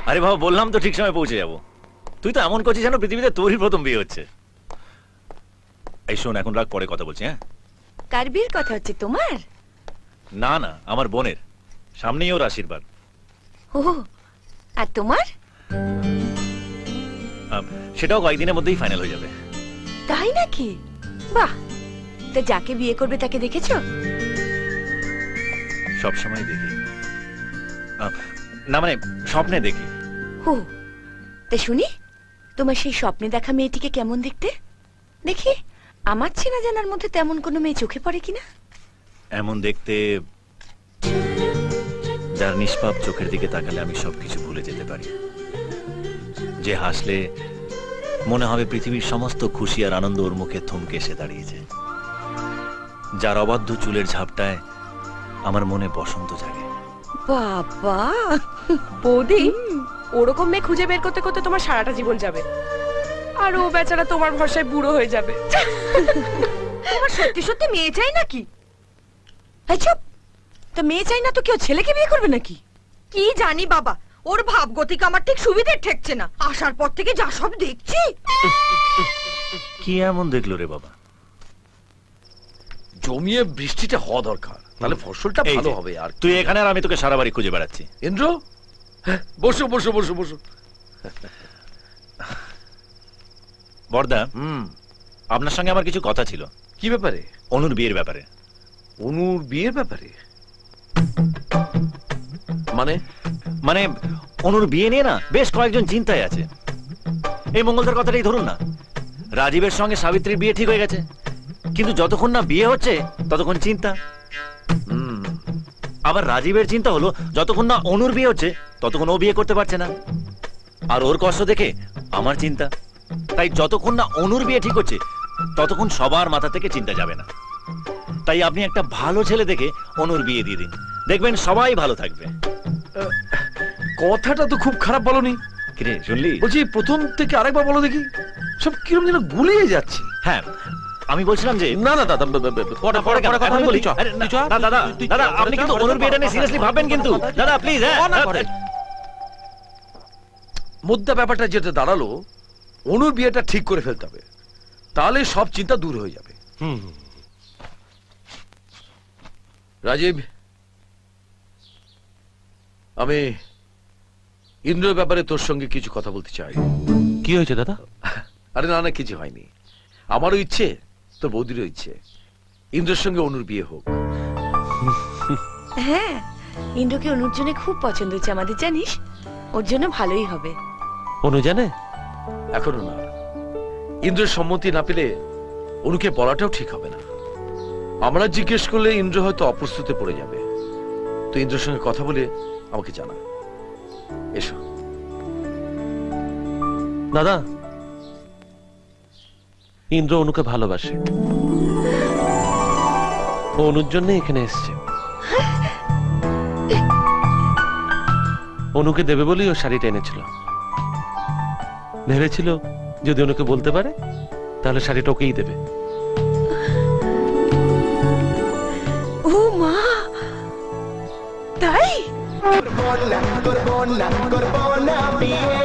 আরে বাবা, বললাম তো ঠিক সময় পৌঁছে যাবো। তুই তো এমন করছিস যেন পৃথিবীতে তোরই প্রথম বিয়ে হচ্ছে। এই শোন, এখন রাগ, পরে কথা বলছি। হ্যাঁ, কার বিয়ের কথা হচ্ছে? তোমার? না না, আমার বোনের। সামনেই ওর আশীর্বাদ। ও, আর তোমার? সেটাও কয়েকদিনের মধ্যেই ফাইনাল হয়ে যাবে। তাই নাকি? বাহ। তা যাকে বিয়ে করবে তাকে দেখেছো? সব সময় দেখি না, মানে স্বপ্নে দেখি। ও, তা শুনি, তোমার সেই স্বপ্নে দেখা মেয়েটিকে কেমন দেখতে? দেখি আমার চেনা জানার মধ্যে তেমন কোনো মেয়ে চোখে পড়ে কিনা। এমন দেখতে যার নিষ্পাপ চোখের দিকে তাকালে আমি সবকিছু ভুলে যেতে পারি, যে হাসলে মনে হবে পৃথিবীর সমস্ত খুশি আর আনন্দ ওর মুখে থমকে এসে দাঁড়িয়েছে, যার অবাধ্য চুলের ঝাপটায় আমার মনে বসন্ত জাগে। বাবা বৌদি, ওরকম মেয়ে খুঁজে বের করতে করতে তোমার সারাটা জীবন যাবে, আর ও বেচারা তোমার ভরসায় বুড়ো হয়ে যাবে। তোমার সত্যি সত্যি মেয়ে চাই নাকি? এই চুপ, তা মেয়ে চাই না তো কেউ ছেলেকে বিয়ে করবে নাকি? কি জানি বাবা, ওর ভাবগতিক আমার ঠিক সুবিধে ঠেকছে না। আসার পর থেকে যা সব দেখছি। কি এমন দেখলো রে বাবা? জমিয়ে বৃষ্টিটা হওয়া দরকার, তাহলে ফসলটা ভালো হবে। আর তুই এখানে আর আমি তোকে সারা বাড়ি খুঁজে বেড়াচ্ছি। ইন্দ্র, বসো বসো বসো বসো। বর্দা, আপনার সঙ্গে আমার কিছু কথা ছিল। কি ব্যাপারে? অনুর বিয়ের ব্যাপারে। অনুর বিয়ের ব্যাপারে? মানে মানে অনুর বিয়ে নিয়ে না বেশ কয়েকজন চিন্তায় আছে। এই মঙ্গলদার কথাটাই ধরুন না, রাজীবের সঙ্গে সাবিত্রীর বিয়ে ঠিক হয়ে গেছে, কিন্তু যতক্ষণ না বিয়ে হচ্ছে ততক্ষণ চিন্তা। আবার রাজীবের চিন্তা হলো যতক্ষণ না অনুর বিয়ে হচ্ছে ততক্ষণ ও বিয়ে করতে পারছে না, আর ওর কষ্ট দেখে আমার চিন্তা। তাই যতক্ষণ না অনুর বিয়ে ঠিক হচ্ছে ততক্ষণ সবার মাথা থেকে চিন্তা যাবে না। তাই আপনি একটা ভালো ছেলে দেখে অনুর বিয়ে দিয়ে দিন, দেখবেন সবাই ভালো থাকবে। কথাটা তো খুব খারাপ বলনি। কিরে শুনলি? বলছি প্রথম থেকে আরেকবার বলো দেখি, সব কিরকম যেন গুলিয়ে যাচ্ছে। হ্যাঁ, আমি বলছিলাম যে না না দাদা, দাদা আপনি কিন্তু অনুর বিয়েটা নিয়ে সিরিয়াসলি ভাববেন কিন্তু দাদা, প্লিজ। মুদ্রা ব্যাপারটা যেটা দাঁড়ালো, অনুর বিয়েটা ঠিক করে ফেলতে হবে, তাহলে সব চিন্তা দূর হয়ে যাবে। রাজীব, আমি ইন্দ্রের ব্যাপারে তোর সঙ্গে কিছু কথা বলতে চাই। কি হয়েছে দাদা? আরে না না, কিছু হয়নি। আমারও ইচ্ছে, তোর বৌদিরও ইচ্ছে, ইন্দ্রের সঙ্গে অনুর বিয়ে হোক। হ্যাঁ, ইন্দ্রকে অনুর জন্য খুব পছন্দ হচ্ছে আমাদের, জানিস? ওর জন্য ভালোই হবে। অনু জানে? এখনো না। ইন্দ্রের সম্মতি না পেলে অনুকে বলাটাও ঠিক হবে না। আমরা জিজ্ঞেস করলে ইন্দ্র হয়তো অপ্রস্তুতে পড়ে যাবে। তো ইন্দ্রের সঙ্গে কথা বলে আমাকে জানা। এসো দাদা, ইন্দ্র অনুকে ভালোবাসে, ও অনুর জন্য এখানে এসছে। অনুকে দেবে বলেই ও শাড়িটা এনেছিল। ভেবেছিল যদি অনুকে বলতে পারে তাহলে শাড়িটা ওকেই দেবে। ও মা, তাই? করবো না বিয়ে